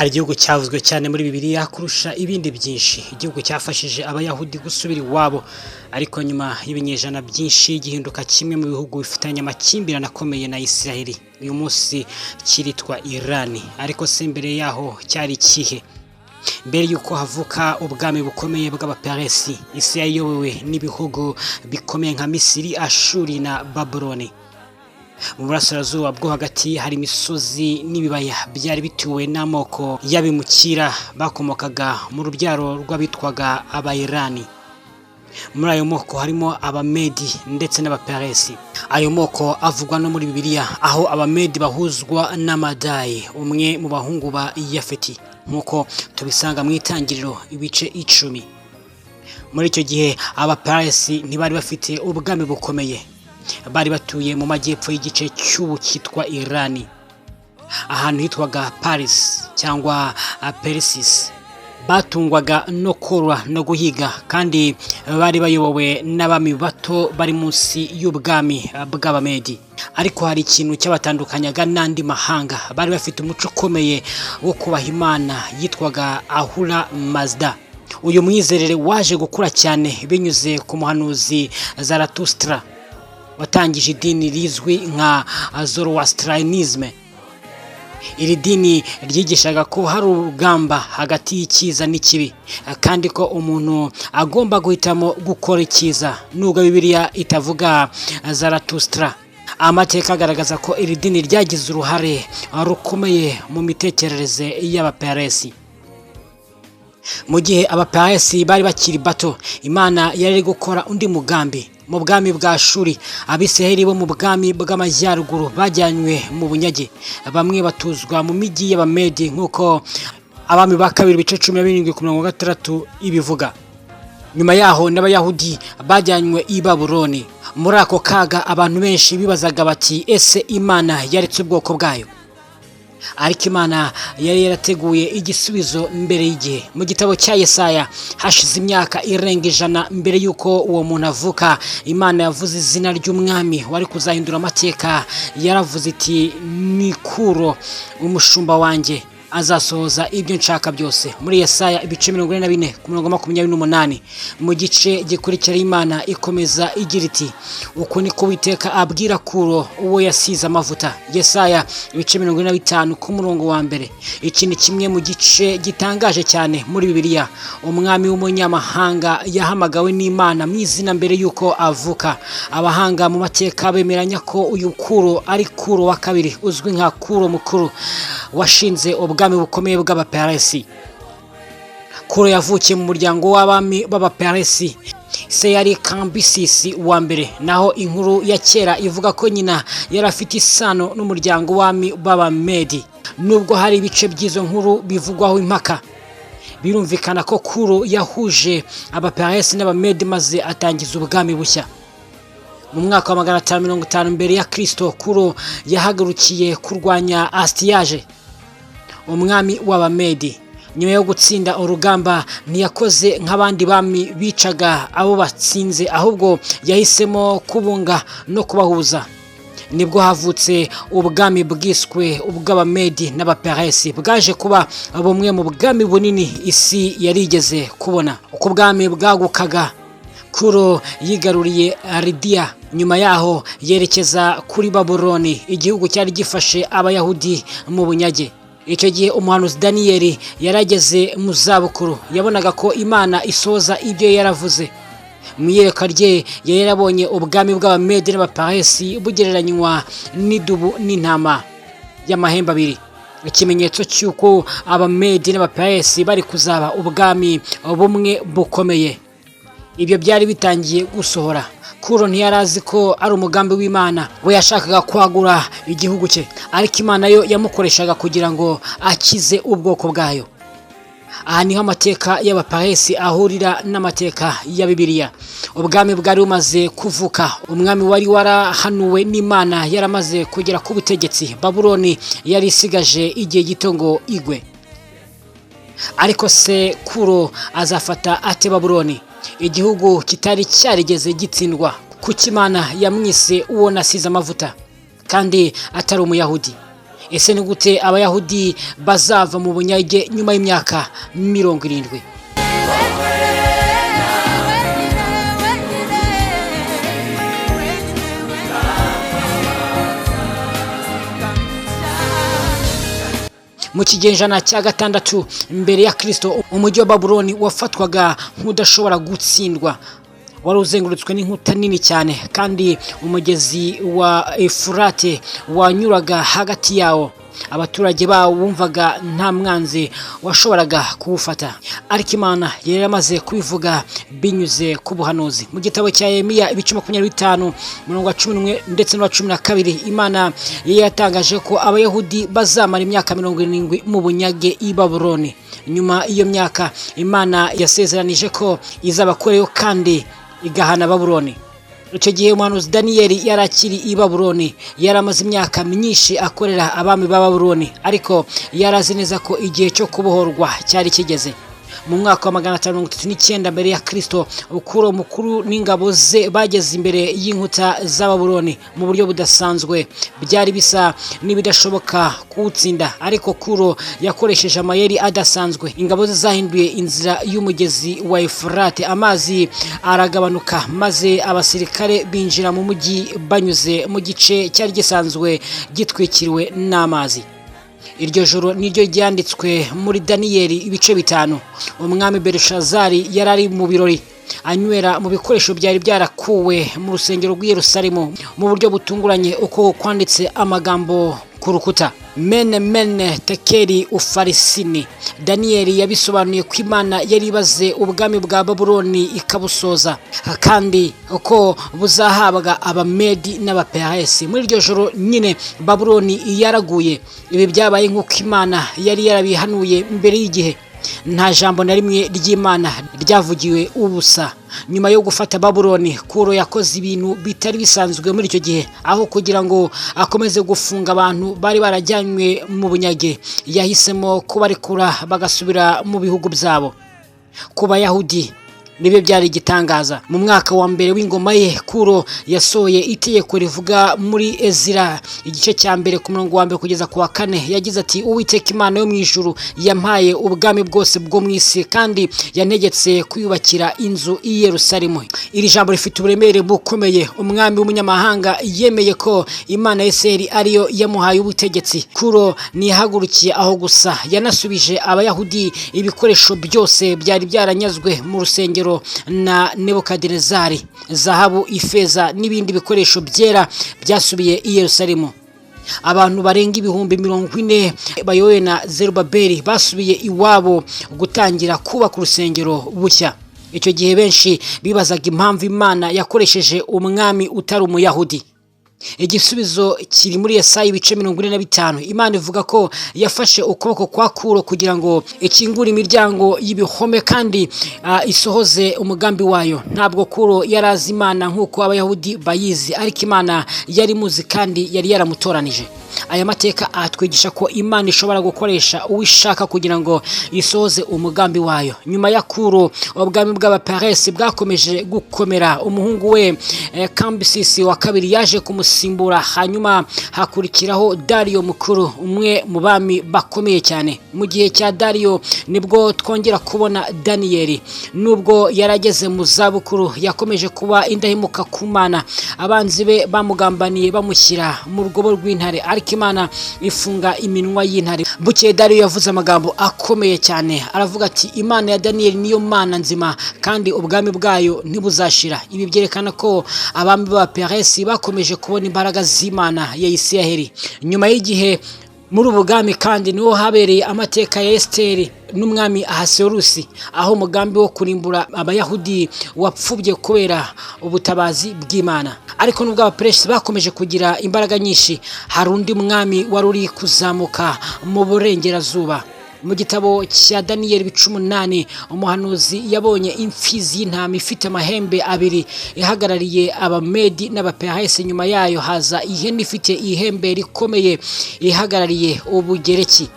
Hari igihugu cyavuzwe cyane muri Bibiliya kurusha ibindi byinshi. Igihugu cyafashije abayahudi gusubira iwabo, ariko nyuma y'ibinyejana byinshi gihinduka kimwe mu bihugu bifitanye amakimbirane akomeye na Isiraheli. Uyu munsi kiritwa Irani, ariko se mbere yaho cyari ikihe? Mbere yuko havuka ubwami bukomeye bw'abaperesi, isi yayobowe n'ibihugu bikomeye nka Misiri, Ashuri na Babuloni. Mu burasirazuba bwo hagati hari imisozi n'ibibaya byari bituwe n'amoko y'abimukira bakomokaga mu rubyaro rw'abitwaga Abayirani. Muri ayo moko harimo Abamedi ndetse n'Abaperesi. Ayo moko avugwa no muri Bibiliya, aho Abamedi bahuzwa n'Amadayi, umwe mu bahungu ba Yafeti, nk'uko tubisanga mu Itangiriro ibice 10. Muri icyo gihe Abaperesi ntibari bafite ubwami bukomeye. Bari batuye mu majyepfo y'igice cy'ubu cyitwa Irani, ahantu hitwaga Paris cyangwa Persis. Batungwaga no korora no guhiga, kandi bari bayobowe n'abami bato bari munsi y'ubwami bw'Abamedi. Ariko hari ikintu cyabatandukanyaga n'andi mahanga. Bari bafite umuco ukomeye wo kubaha Imana yitwaga Ahura Mazda. Uyu mwizerere waje gukura cyane binyuze ku muhanuzi Zarathustra watangije idini rizwi nka Zoroastrianism. Iri dini ryigishaga ko hari urugamba hagati y'icyiza n'ikibi, kandi ko umuntu agomba guhitamo gukora icyiza. Nubwo Bibiliya itavuga Zarathustra, amateka agaragaza ko iri dini ryagize uruhare rukomeye mu mitekerereze y'Abaperesi. Mu gihe Abaperesi bari bakiri bato, Imana yari gukora undi mugambi. Mu bwami bwa Ashuri, Abisiraheli bo mu bwami bw'amajyaruguru bajyanywe mu bunyage. Bamwe batuzwa mu migi y'Abamedi, nk'uko Abami ba kabiri bice 17:16 ibivuga. Nyuma yaho n'Abayahudi bajyanywe i Babuloni. Muri ako kaga abantu benshi bibazaga bati, ese Imana yaretse ubwoko bwayo? Ariko Imana yari yarateguye igisubizo mbere y'igihe. Mu gitabo cya Yesaya, hashize imyaka irenga 100 mbere yuko uwo muntu avuka, Imana yavuze izina ry'umwami wari kuzahindura amateka. Yaravuze iti, ni Kuro umushumba wanjye azasohoza ibyo nshaka byose. Muri Yesaya ibice 44:28. Mu gice gikurikira Imana ikomeza igira iti, uko niko Uwiteka abwira Kuro uwo yasize amavuta. Yesaya ibice 45:1. Iki ni kimwe mu gice gitangaje cyane muri Bibiliya. Umwami w'umunyamahanga yahamagawe n'Imana mu izina mbere yuko avuka. Abahanga mu mateka bemeranya ko uyu Kuro ari Kuro wa kabiri, uzwi nka Kuro mukuru, washinze ubwami bukomeye bw'Abaperesi. Kuro yavukiye mu muryango w'abami b'Abaperesi. Se yari Kambisisi wa mbere, naho inkuru ya kera ivuga ko nyina yari afite isano n'umuryango w'abami b'Abamedi. Nubwo hari ibice by'izo nkuru bivugwaho impaka, birumvikana ko Kuro yahuje Abaperesi n'Abamedi maze atangiza ubwami bushya. Mu mwaka wa 550 mbere ya Kristo, Kuro yahagurukiye kurwanya Astyaje, umwami w'Abamedi. Nyuma yo gutsinda urugamba, ntiyakoze nk'abandi bami bicaga abo batsinze, ahubwo yahisemo kubunga no kubahuza. Nibwo havutse ubwami bwiswe ubw'Abamedi n'Abaperesi. Bwaje kuba bumwe mu bwami bunini isi yarigeze kubona. Uko ubwami bwagukaga, Kuro yigaruriye Lidiya. Nyuma yaho yerekeza kuri Babuloni, igihugu cyari gifashe Abayahudi mu bunyage. Icyo gihe umuhanuzi Daniyeli yarageze mu zabukuru. Yabonaga ko Imana isoza ibyo yaravuze. Mu iyerekwa rye yarabonye ubwami bw'Abamedi n'Abaperesi bugereranywa n'idubu n'intama y'amahembe abiri, ikimenyetso cy'uko Abamedi n'Abaperesi bari kuzaba ubwami bumwe bukomeye. Ibyo byari bitangiye gusohora. Kuro ntiyari azi ko ari umugambi w'Imana. We yashakaga kwagura igihugu cye, ariko Imana yo yamukoreshaga kugira ngo akize ubwoko bwayo. Aha niho amateka y'Abaperesi ahurira n'amateka ya Bibiliya. Ubwami bwari bumaze kuvuka. Umwami wari warahanuwe n'Imana yaramaze kugera ku butegetsi. Babuloni yari isigaje igihe gito ngo igwe. Ariko se Kuro azafata ate Babuloni, igihugu kitari cyarigeze gitsindwa? Kuki Imana yamwise uwo nasize amavuta kandi atari Umuyahudi? Ese ni gute abayahudi bazava mu bunyage nyuma y'imyaka 70? Mu kigenjana cya gatandatu mbere ya Kristo, umujyi wa Babuloni wafatwaga nk'udashobora gutsindwa. Wari uzengurutswe n'inkuta nini cyane, kandi umugezi wa Efurate wanyuraga hagati yawo. Abaturage bawo bumvaga nta mwanzi washoboraga kuwufata, ariko Imana yari yamaze kubivuga binyuze ku buhanuzi. Mu gitabo cya Yeremiya 25:11 ndetse na 12, Imana yari yatangaje ko abayahudi bazamara imyaka 70 mu bunyage i Babuloni. Nyuma iyo myaka, Imana yasezeranije ko izabakoreyo kandi igahana Babuloni. Icyo gihe umuhanuzi Daniyeli yarakiri i Babuloni, yaramaze imyaka myinshi akorera abami ba Babuloni, ariko yarazi neza ko igihe cyo kubohorwa cyari kigeze. Mu mwaka wa 539 mbere ya Kristo, Kuro mukuru n'ingabo ze bageze imbere y'inkuta za Babuloni mu buryo budasanzwe. Byari bisa n'ibidashoboka kuwutsinda, ariko Kuro yakoresheje amayeri adasanzwe. Ingabo ze zahinduye inzira y'umugezi wa Efurate, amazi aragabanuka, maze abasirikare binjira mu mujyi banyuze mu gice cyari gisanzwe gitwikiriwe n'amazi. Iryo joro niryo ryanditswe muri Daniyeli ibice 5. Umwami Belishazari yarari mu birori, anywera mu bikoresho byari byarakuwe mu rusengero rw'i Yerusalemu mu buryo butunguranye, uko kwanditse amagambo ku rukuta: mene mene tekeri ufarisini. Daniyeli yabisobanuye ko Imana yari ibaze ubwami bwa Babuloni ikabusoza, kandi uko buzahabwa Abamedi n'Abaperesi. Muri iryo joro nyine Babuloni yaraguye. Ibi byabaye nk'uko Imana yari yarabihanuye mbere y'igihe. Nta jambo na rimwe ry'Imana ryavugiwe ubusa. Nyuma yo gufata Babuloni, Kuro yakoze ibintu bitari bisanzwe muri icyo gihe. Aho kugira ngo akomeze gufunga abantu bari barajyanywe mu bunyage, yahisemo kubarekura bagasubira mu bihugu byabo. Ku Bayahudi nibyo byari igitangaza. Mu mwaka wa mbere w'ingoma ye, Kuro yasohoye itegeko rivuga muri Ezira igice cya mbere ku murongo wa mbere kugeza ku wa 4. Yagize ati: Uwiteka Imana yo mu ijuru yampaye ubwami bwose bwo mu isi, kandi yantegetse kuyubakira inzu i Yerusalemu. Iri jambo rifite uburemere bukomeye. Umwami w'umunyamahanga yemeye ko Imana ya Isirayeli ariyo yamuhaye ubutegetsi. Kuro nihagurukiye aho gusa, yanasubije Abayahudi ibikoresho byose byari byaranyazwe mu rusengero na Nebukadinezari: zahabu, ifeza n'ibindi bikoresho byera byasubiye i Yerusalemu. Abantu barenga 40,000 bayobowe na Zerubabeli basubiye iwabo gutangira kubaka urusengero bushya. Icyo gihe benshi bibazaga impamvu Imana yakoresheje umwami utari Umuyahudi. Igisubizo kiri muri Yesaya 45. Imana ivuga ko yafashe ukuboko kwa Kuro kugira ngo ikingure imiryango y'ibihome kandi isohoze umugambi wayo. Ntabwo Kuro yarazi Imana nk'uko Abayahudi bayizi, ariko Imana yari muzi kandi yari yaramutoranije. Aya mateka atwigisha ko Imana ishobora gukoresha uwishaka kugira ngo isohoze umugambi wayo. Nyuma ya Kuro, ubwami bw'Abaperesi bwakomeje gukomera. Umuhungu we Kambisisi wa kabiri yaje kumusimbura, hanyuma hakurikiraho Dariyo mukuru, umwe mu bami bakomeye cyane. Mu gihe cya Dariyo nibwo twongera kubona Daniyeli. Nubwo yarageze mu zabukuru, yakomeje kuba indahemuka ku Mana. Abanzi be bamugambaniye bamushyira mu rugobo rw'intare, ariko Imana ifunga iminwa y'intare. Bukeye Dariyo yavuze amagambo akomeye cyane, aravuga ati: Imana ya Daniyeli niyo Mana nzima, kandi ubwami bwayo ntibuzashira. Ibi byerekana ko abami b'Abaperesi bakomeje kubona imbaraga z'Imana ya Isirayeli. Nyuma y'igihe muri ubu bwami kandi niho habereye amateka ya Esiteri n'umwami Ahasuwerusi, aho umugambi wo kurimbura Abayahudi wapfubye kubera ubutabazi bw'Imana. Ariko nubwo Abaperesi bakomeje kugira imbaraga nyinshi, hari undi mwami wari uri kuzamuka mu burengerazuba. Mu gitabo cya Daniyeli 18, umuhanuzi yabonye imfizi y'intama ifite amahembe abiri ihagarariye Abamedi n'Abaperesi. Nyuma yayo haza ihene ifite ihembe rikomeye ihagarariye Ubugereki.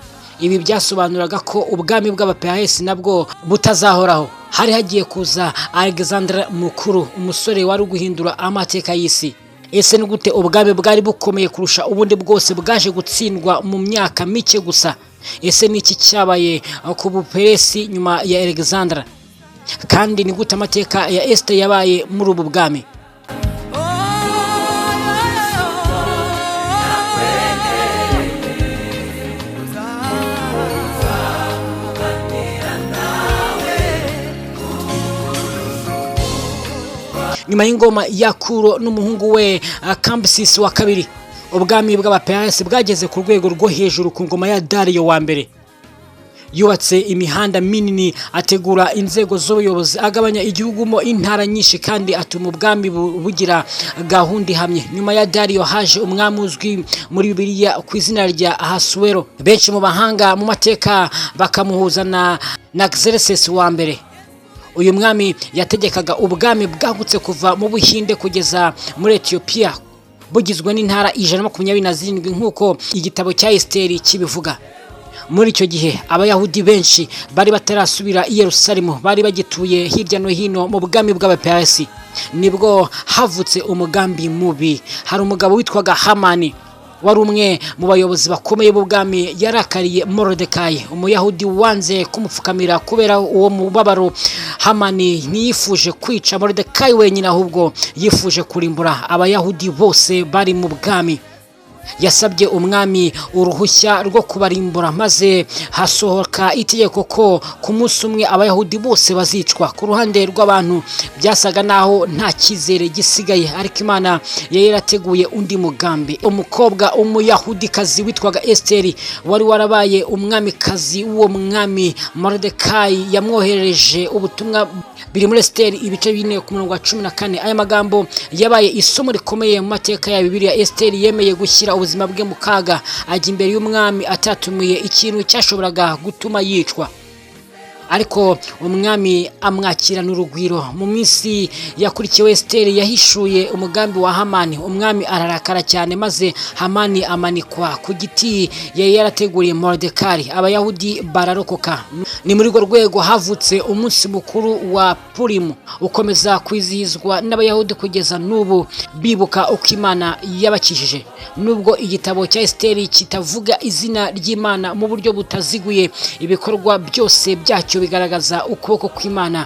Ibi byasobanuraga ko ubwami bw'Abaperesi nabwo butazahoraho. Hari hagiye kuza Alexandre mukuru, umusore wari guhindura amateka y'isi. Ese ni gute ubwami bwari bukomeye kurusha ubundi bwose bwaje gutsindwa mu myaka mike gusa? Ese ni iki cyabaye ku Buperesi nyuma ya Alexandra? Kandi ni gute amateka ya Esther yabaye muri ubu bwami? Nyuma y'ingoma ya Kuro n'umuhungu we Cambyses wa kabiri, ubwami bw'Abaperesi bwageze ku rwego rwo hejuru ku ngoma ya Dario wa mbere. Yubatse imihanda minini, ategura inzego z'ubuyobozi, agabanya igihugu mo intara nyinshi kandi atuma ubwami bugira gahunda ihamye. Nyuma ya Dario haje umwami uzwi muri Bibiliya ku izina rya Ahasuero. Benshi mu bahanga mu mateka bakamuhuza na Xerxes wa mbere. Uyu mwami yategekaga ubwami bwagutse kuva mu Buhinde kugeza muri Ethiopia, bugizwe n'intara 127 nk'uko igitabo cya Esteri kibivuga. Muri icyo gihe Abayahudi benshi bari batarasubira i Yerusalemu, bari bagituye hirya no hino mu bwami bw'Abaperesi. Nibwo havutse umugambi mubi. Hari umugabo witwaga Hamani, wari umwe mu bayobozi bakomeye b'ubwami, yarakariye Morodekayi, Umuyahudi wanze kumupfukamira. Kubera uwo mubabaro, Hamani ntiyifuje kwica Morodekayi wenyine, ahubwo yifuje kurimbura Abayahudi bose bari mu bwami. Yasabye umwami uruhushya rwo kubarimbura, maze hasohoka itegeko ko ku munsi umwe Abayahudi bose bazicwa. Ku ruhande rw'abantu byasaga naho nta cyizere gisigaye, ariko Imana yari yarateguye undi mugambi. Umukobwa Umuyahudikazi witwaga Esteri wari warabaye umwamikazi w'uwo mwami Morodekayi yamwoherereje ubutumwa. Biri muri Esteri ibice 4:14. Aya magambo yabaye isomo rikomeye mu mateka ya Bibiliya. Esteri yemeye gushyira ubuzima bwe mu kaga, ajya imbere y'umwami atatumiye ikintu cyashoboraga gutuma yicwa, ariko umwami amwakirana urugwiro. Mu minsi yakurikiye Esteri yahishuye umugambi wa Hamani. Umwami ararakara cyane, maze Hamani amanikwa ku giti yari yarateguriye Morodekayi. Abayahudi bararokoka. Ni muri urwo rwego havutse umunsi mukuru wa Purimu, ukomeza kwizihizwa n'Abayahudi kugeza n'ubu, bibuka uko Imana yabakijije. Nubwo igitabo cya Esteri kitavuga izina ry'Imana mu buryo butaziguye, ibikorwa byose byacyo bigaragaza ukuboko kw'Imana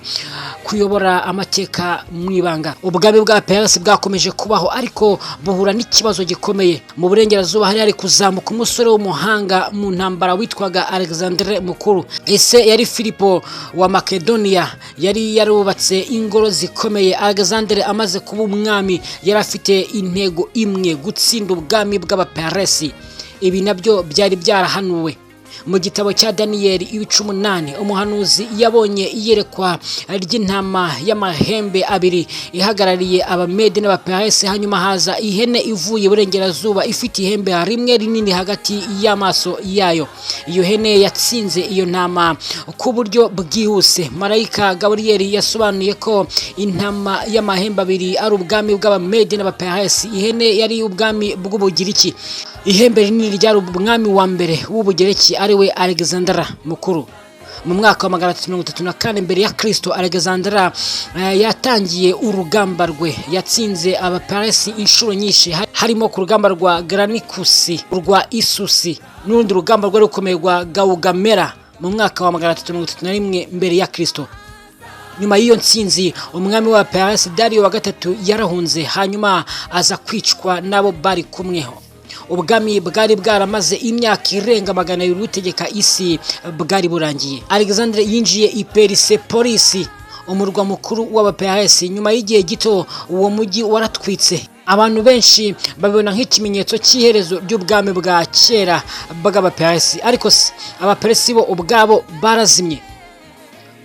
kuyobora amateka mu ibanga. Ubwami bw'Abaperesi bwakomeje kubaho, ariko buhura n'ikibazo gikomeye. Mu burengerazuba hari kuzamuka umusore w'umuhanga mu ntambara witwaga Alexandre Mukuru. Ese yari Filipo wa Makedonia, yari yarubatse ingoro zikomeye. Alexandre amaze kuba umwami, yari afite intego imwe: gutsinda ubwami bw'Abaperesi. Ibi nabyo byari byarahanuwe mu gitabo cya Daniyeli 18. Umuhanuzi yabonye iyerekwa ry'intama y'amahembe abiri ihagarariye Abamede n'Abaperesi. Hanyuma haza ihene ivuye burengerazuba ifite ihembe rimwe rinini hagati y'amaso yayo. Iyo hene yatsinze iyo ntama ku buryo bwihuse. Marayika Gaburiyeli yasobanuye ko intama y'amahembe abiri ari ubwami bw'Abamede n'Abaperesi. Ihene yari ubwami bw'Ubugiriki. Ihembe rinini ryari umwami wa mbere w'Ubugereki, ariwe Alexandra Mukuru. Mu mwaka wa 334 mbere ya Kristo, Alexandra yatangiye urugamba rwe. Yatsinze Abaperesi inshuro nyinshi, harimo ku rugamba rwa Granicus, rwa Isusi, n'urundi rugamba rwari rukomeye rwa Gaugamela mu mwaka wa 331 mbere ya Kristo. Nyuma y'iyo ntsinzi, umwami wa Peresi Dario wa gatatu yarahunze, hanyuma aza kwicwa nabo bari kumweho. Ubwami bwari bwaramaze imyaka irenga 200 butegeka isi bwari burangiye. Alexandre yinjiye i Persepolis, umurwa mukuru w'Abaperesi. Nyuma y'igihe gito uwo mujyi waratwitse. Abantu benshi babona nk'ikimenyetso cy'iherezo ry'ubwami bwa kera bw'Abaperesi, ariko Abaperesi bo ubwabo barazimye.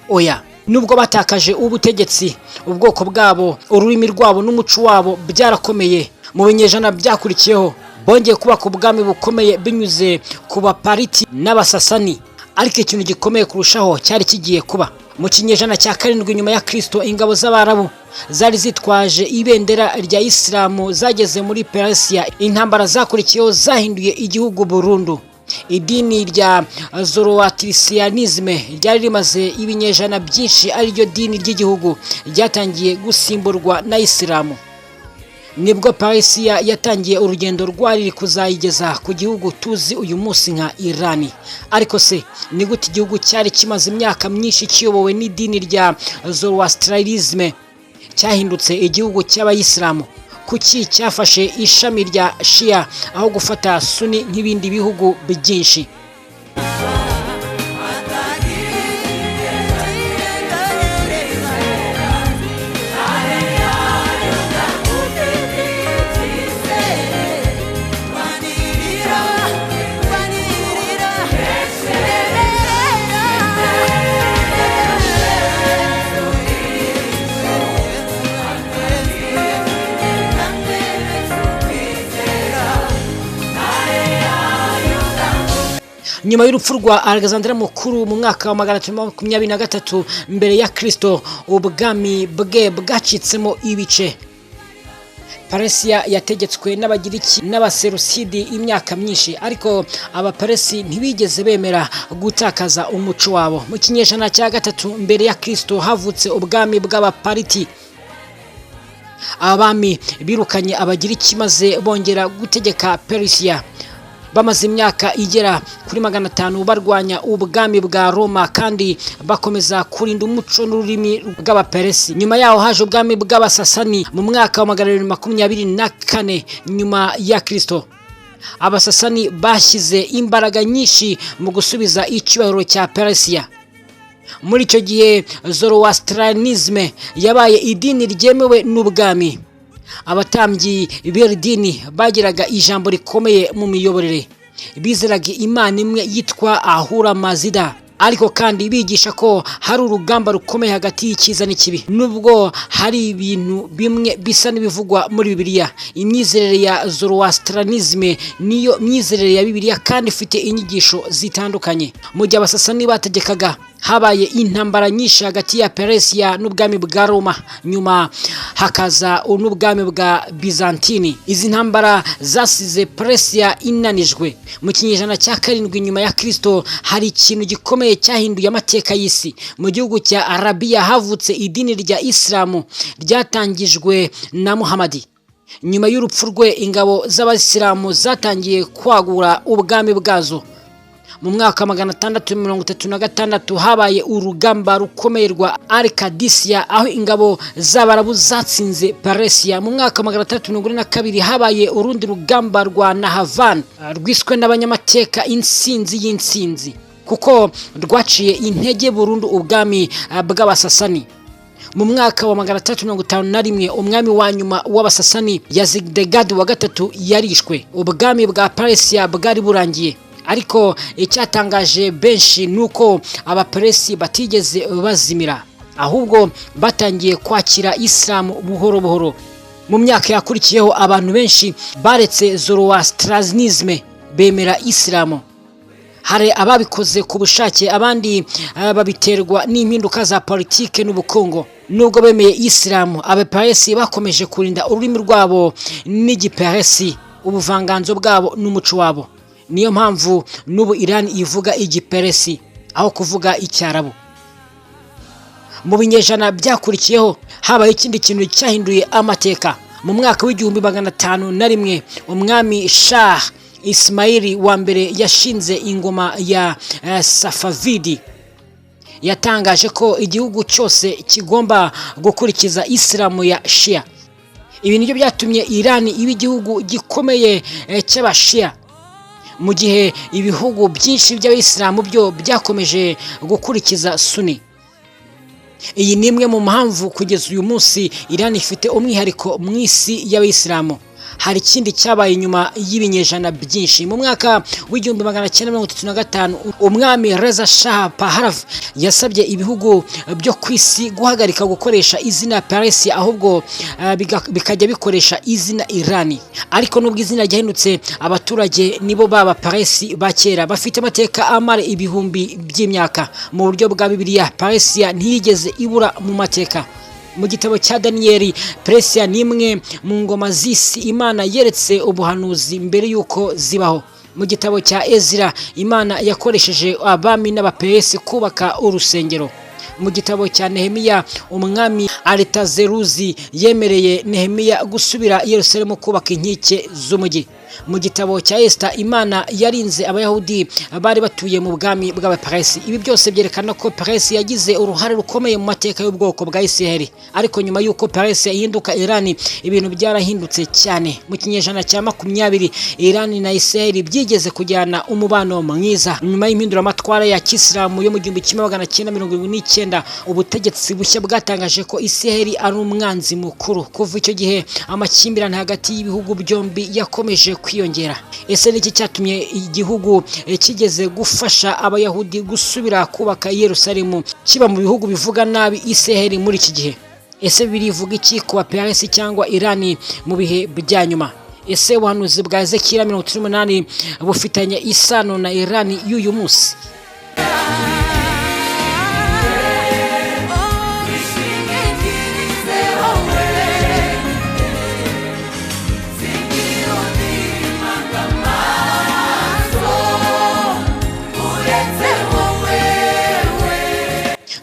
Oya, nubwo batakaje ubutegetsi, ubwoko bwabo, ururimi rwabo n'umuco wabo byarakomeye. Mu binyejana byakurikiyeho bongeye kuba ku bwami bukomeye binyuze ku Bapariti n'Abasasani. Ariko ikintu gikomeye kurushaho cyari kigiye kuba. Mu kinyejana cya 7 nyuma ya Kristo, ingabo z'Abarabu zari zitwaje ibendera rya Islamu zageze muri Persia. Intambara zakurikiyeho zahinduye igihugu burundu. Idini rya Zoroastrianisme ryari rimaze ibinyejana byinshi, ari ryo dini ry'igihugu, ryatangiye gusimburwa na Islamu. nibwo Persia yatangiye urugendo rwari kuzayigeza ku gihugu tuzi uyu munsi nka Iran. Ariko se ni gute igihugu cyari kimaze imyaka myinshi kiyobowe n'idini rya Zoroastrianism cyahindutse igihugu cy'abayisilamu? Kuki cyafashe ishami rya Shia aho gufata Sunni nk'ibindi bihugu byinshi? Nyuma y'urupfu rwa Alexander Mukuru mu mwaka wa 323 mbere ya Kristo, ubwami bwe bwacitsemo ibice. Persia yategetswe n'Abagiriki n'Abaserusidi imyaka myinshi, ariko Abaperesi ntibigeze bemera gutakaza umuco wabo. Mu kinyejana cya 3 mbere ya Kristo havutse ubwami bw'Abapariti. Abami birukanye Abagiriki maze bongera gutegeka Persia. Bamaze imyaka igera kuri 500 barwanya ubwami bwa Roma kandi bakomeza kurinda umuco n'ururimi rw'Abaperesi. Nyuma yaho haje ubwami bw'Abasasani mu mwaka wa 224 nyuma ya Kristo. Abasasani bashyize imbaraga nyinshi mu gusubiza icyubahiro cya Persia. Muri icyo gihe Zoroastrianism yabaye idini ryemewe n'ubwami. Abatambyi b'iri dini bagiraga ijambo rikomeye mu miyoborere. Bizeraga Imana imwe yitwa Ahura Mazda, ariko kandi bigisha ko hari urugamba rukomeye hagati y'icyiza n'ikibi. Nubwo hari ibintu bimwe bisa n'ibivugwa muri Bibiliya, imyizerere ya Zoroastrianism niyo myizerere ya Bibiliya kandi ifite inyigisho zitandukanye. Mu gihe Abasasani bategekaga, habaye intambara nyinshi hagati ya Persia n'ubwami bwa Roma, nyuma hakaza n'ubwami bwa Byzantine. Izi ntambara zasize Persia inanijwe. Mu kinyejana cya 7 nyuma ya Kristo hari ikintu gikomeye cyahinduye amateka y'isi. Mu gihugu cya Arabiya havutse idini rya Islamu ryatangijwe na Muhammad. Nyuma y'urupfu rwe, ingabo z'Abasilamu zatangiye kwagura ubwami bwazo. Mu mwaka wa 636 habaye urugamba rukomeye rwa Al-Qadisiyah aho ingabo z'Abarabu zatsinze Persia. Mu mwaka wa 642 habaye urundi rugamba rwa Nahavan rwiswe n'abanyamateka insinzi y'insinzi, kuko rwaciye intege burundu ubwami bw'Abasasani. Mu mwaka wa 351 umwami wa nyuma w'Abasasani Yazigdegad wa gatatu yarishwe. Ubwami bwa Persia bwari burangiye. Ariko icyatangaje benshi nuko Abaperesi batigeze bazimira, ahubwo batangiye kwakira Islam buhoro buhoro. Mu myaka yakurikiyeho abantu benshi baretse Zoroastrianism bemera Islam. Hari ababikoze ku bushake, abandi babiterwa n'impinduka za politike n'ubukungu. Nubwo bemeye Islam, Abaperesi bakomeje kurinda ururimi rwabo n'Igiperesi, ubuvanganzo bwabo n'umuco wabo. Niyo mpamvu n'ubu Iran ivuga Igiperesi aho kuvuga Icyarabu. Mu binyejana byakurikiyeho habaye ikindi kintu cyahinduye amateka. Mu mwaka w'1501 umwami Shah Ismail wa mbere yashinze ingoma ya Safavidi. Yatangaje ko igihugu cyose kigomba gukurikiza Islamu ya Shia. Ibi nibyo byatumye Iran iba igihugu gikomeye cy'Abashia, mu gihe ibihugu byinshi by'Abayisilamu byo byakomeje gukurikiza Sunni. Iyi ni imwe mu mpamvu kugeza uyu munsi Iran ifite umwihariko mu isi y'Abayisilamu. Hari ikindi cyabaye nyuma y'ibinyejana byinshi. Mu mwaka w'1935 umwami Reza Shah Pahlavi yasabye ibihugu byo kwisi guhagarika gukoresha izina Persia, ahubwo bikajya bikoresha izina Iran. Ariko nubwo izina ryahindutse, abaturage nibo baba Persia bakera bafite amateka amara ibihumbi by'imyaka. Mu buryo bwa Bibiliya, Persia ntiyigeze ibura mu mateka. Mu gitabo cya Daniyeli, Persia ni imwe mu ngoma z'isi Imana yeretse ubuhanuzi mbere yuko zibaho. Mu gitabo cya Ezra, Imana yakoresheje abami n'Abaperesi kubaka urusengero. Mu gitabo cya Nehemiya, umwami Aritazeruzi yemereye Nehemiya gusubira i Yerusalemu kubaka inkike z'umujyi. Mu gitabo cya Esta, Imana yarinze abayahudi bari batuye mu bwami bw'abaperesi. Ibi byose byerekana ko Peresi yagize uruhare rukomeye mu mateka y'ubwoko bwa Isiraheli. Ariko nyuma y'uko Peresi ihinduka Irani, ibintu byarahindutse cyane. Mu kinyejana cya 20 Irani na Isiraheli byigeze kujyana umubano mwiza. Nyuma y'impinduramatwara ya Kisilamu yo mu 1979, ubutegetsi bushya bwatangaje ko Isiraheli ari umwanzi mukuru. Kuva icyo gihe amakimbirane hagati y'ibihugu byombi yakomeje kwiyongera. Ese niki cyatumye igihugu kigeze gufasha abayahudi gusubira kubaka Yerusalemu kiba mu bihugu bivuga nabi Isiraheli muri iki gihe? Ese birivuga iki ku Peresi cyangwa Irani mu bihe bya nyuma? Ese ubuhanuzi bwa Ezekiel 38 bufitanye isano na Irani y'uyu munsi?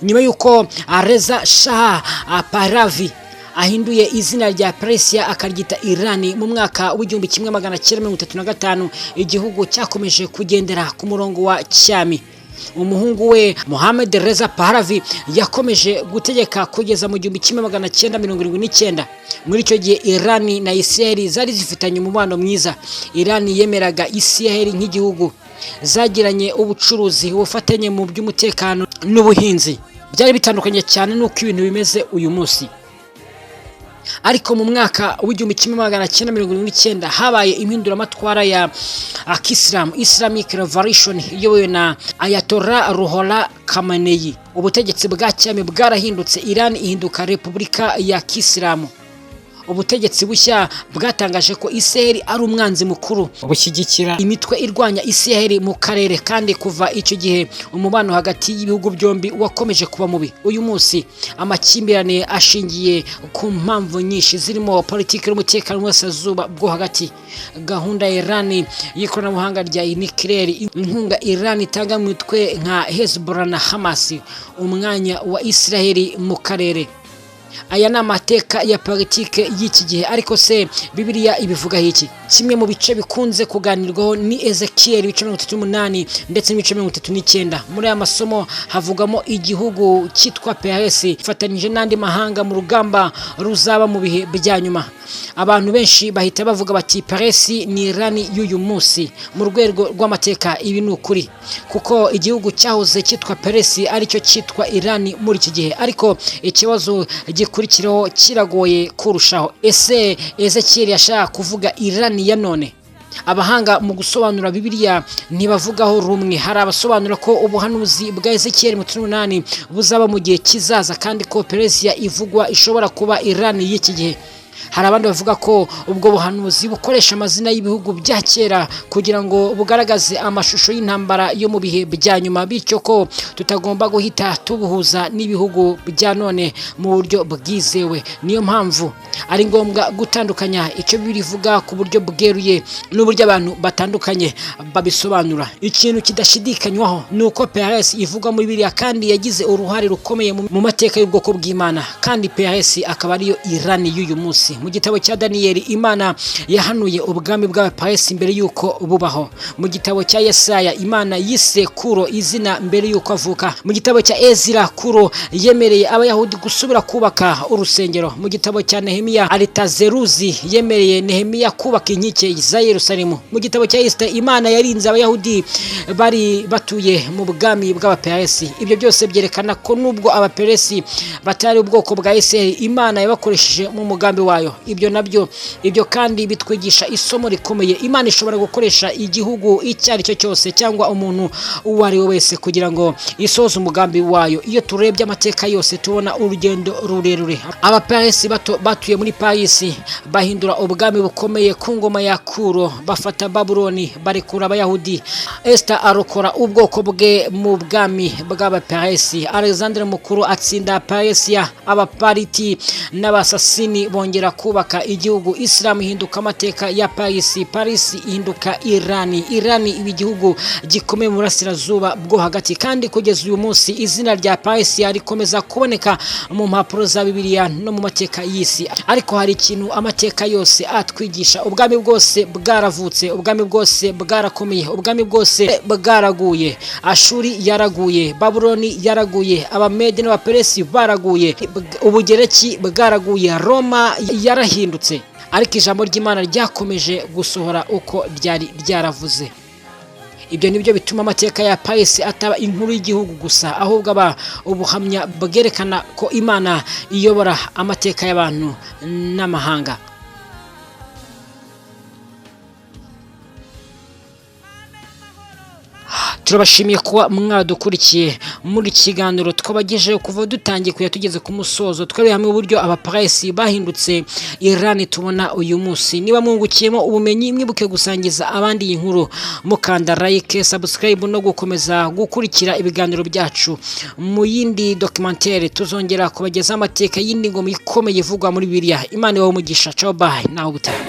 Nyuma y'uko Reza Shah Pahlavi ahinduye izina rya Persia akaryita Irani mu mwaka w'1935, igihugu cyakomeje kugendera ku murongo wa cyami. Umuhungu we Mohammad Reza Pahlavi yakomeje gutegeka kugeza mu 1979. Muri icyo gihe Irani na Isiraheli zari zifitanye umubano mwiza. Irani yemeraga Isiraheli nk'igihugu, zagiranye ubucuruzi, ubufatanye mu by'umutekano n'ubuhinzi. Byari bitandukanye cyane nuko ibintu bimeze uyu munsi. Ariko mu mwaka w'1979 habaye impinduramatwara ya Kisilamu, Islamic Revolution, iyobowe na Ayatollah Ruhollah Khamenei. Ubutegetsi bwa cyami bwarahindutse, Iran ihinduka Repubulika ya Kisilamu. Ubutegetsi bushya bwatangaje ko Isiraheli ari umwanzi mukuru, bushyigikira imitwe irwanya Isiraheli mu karere, kandi kuva icyo gihe umubano hagati y'ibihugu byombi wakomeje kuba mubi. Uyu munsi amakimbirane ashingiye ku mpamvu nyinshi zirimo politiki n'umutekano w'Uburasirazuba bwo hagati, gahunda ya Iran y'ikoranabuhanga rya nuclear, inkunga Iran itanga mu mitwe nka Hezbollah na Hamas, umwanya wa Isiraheli mu karere. Aya ni amateka ya politike y'iki gihe. Ariko se Bibiliya ibivuga iki? Kimwe mu bice bikunze kuganirwaho ni Ezekiel 38 ndetse 39. Muri aya masomo havugamo igihugu cyitwa Peresi fatanyije n'andi mahanga mu rugamba ruzaba mu bihe bya nyuma. Abantu benshi bahita bavuga bati Peresi ni Irani y'uyu munsi. Mu rwego rw'amateka ibi ni ukuri, kuko igihugu cyahoze cyitwa Peresi aricyo cyitwa Irani muri iki gihe. Ariko ikibazo gikurikiraho kiragoye kurushaho. Ese Ezekiel yashaka kuvuga Irani ya none? Abahanga mu gusobanura Bibiliya ntibavugaho rumwe. Hari abasobanura ko ubuhanuzi bwa Ezekiel 38 buzaba mu gihe kizaza, kandi ko Persia ivugwa ishobora kuba Irani y'iki gihe. Hari abandi bavuga ko ubwo buhanuzi bukoresha amazina y'ibihugu bya kera kugira ngo bugaragaze amashusho y'intambara yo mu bihe bya nyuma, bityo ko tutagomba guhita tubuhuza n'ibihugu bya none mu buryo bwizewe. Niyo mpamvu ari ngombwa gutandukanya icyo birivuga ku buryo bweruye n'uburyo abantu batandukanye babisobanura. Ikintu kidashidikanywaho ni uko Peresi ivugwa muri Bibiliya kandi yagize uruhare rukomeye mu mateka y'ubwoko bw'Imana, kandi Peresi akaba ariyo Irani y'uyu munsi. Mu gitabo cya Daniyeli, Imana yahanuye ubwami bw'Abaperesi mbere y'uko bubaho. Mu gitabo cya Yesaya, Imana yise Kuro izina mbere y'uko avuka. Mu gitabo cya Ezira, Kuro yemereye Abayahudi gusubira kubaka urusengero. Mu gitabo cya Nehemiya, Aritazeruzi yemereye Nehemiya kubaka inkike za Yerusalemu. Mu gitabo cya Esta, Imana yarinze Abayahudi bari batuye mu bwami bw'Abaperesi. Ibyo byose byerekana ko nubwo Abaperesi batari ubwoko bwa Isiraheli, Imana yabakoresheje mu mugambi wayo. Ibyo kandi bitwigisha isomo rikomeye. Imana ishobora gukoresha igihugu icyo ari cyo cyose cyangwa umuntu uwo ari we wese kugira ngo isoze umugambi wayo. Iyo turebye amateka yose tubona urugendo rurerure. Abaperesi batuye muri Parisi bahindura ubwami bukomeye ku ngoma ya Kuro, bafata Babuloni, barekura Abayahudi. Esta arokora ubwoko bwe mu bwami bw'Abaperesi. Alexandre Mukuru atsinda Persia. Abapariti n'Abasasini bongera kubaka igihugu, Islam ihinduka amateka ya Paris ihinduka Iran iba igihugu gikomeye mu burasirazuba bwo hagati, kandi kugeza uyu munsi izina rya Paris rikomeza kuboneka mu mpapuro za Bibiliya no mu mateka y'isi. Ariko hari ikintu amateka yose atwigisha: ubwami bwose bwaravutse, ubwami bwose bwarakomeye, ubwami bwose bwaraguye. Ashuri yaraguye, Babuloni yaraguye, Abamede n'Abaperesi baraguye, Ubugereki bwaraguye, Roma yarahindutse. Ariko ijambo ry'Imana ryakomeje gusohora uko ryari ryaravuze. Ibyo nibyo bituma amateka ya Paris ataba inkuru y'igihugu gusa, ahubwo aba ubuhamya bwerekana ko Imana iyobora amateka y'abantu n'amahanga. Turabashimiye kuba mwadukurikiye muri kiganiro twabagejeje kuva dutangiye kuya tugeze ku musozo. Twari hamwe uburyo aba Paris bahindutse Iran tubona uyu munsi. Niba mwungukiyemo ubumenyi, mwibuke gusangiza abandi iyi nkuru, mukanda like, subscribe no gukomeza gukurikira ibiganiro byacu. Mu yindi documentaire tuzongera kubageza amateka y'indi ngoma ikomeye ivugwa muri Bibiliya. Imana ibahe umugisha. Ciao, bye, naho butaha.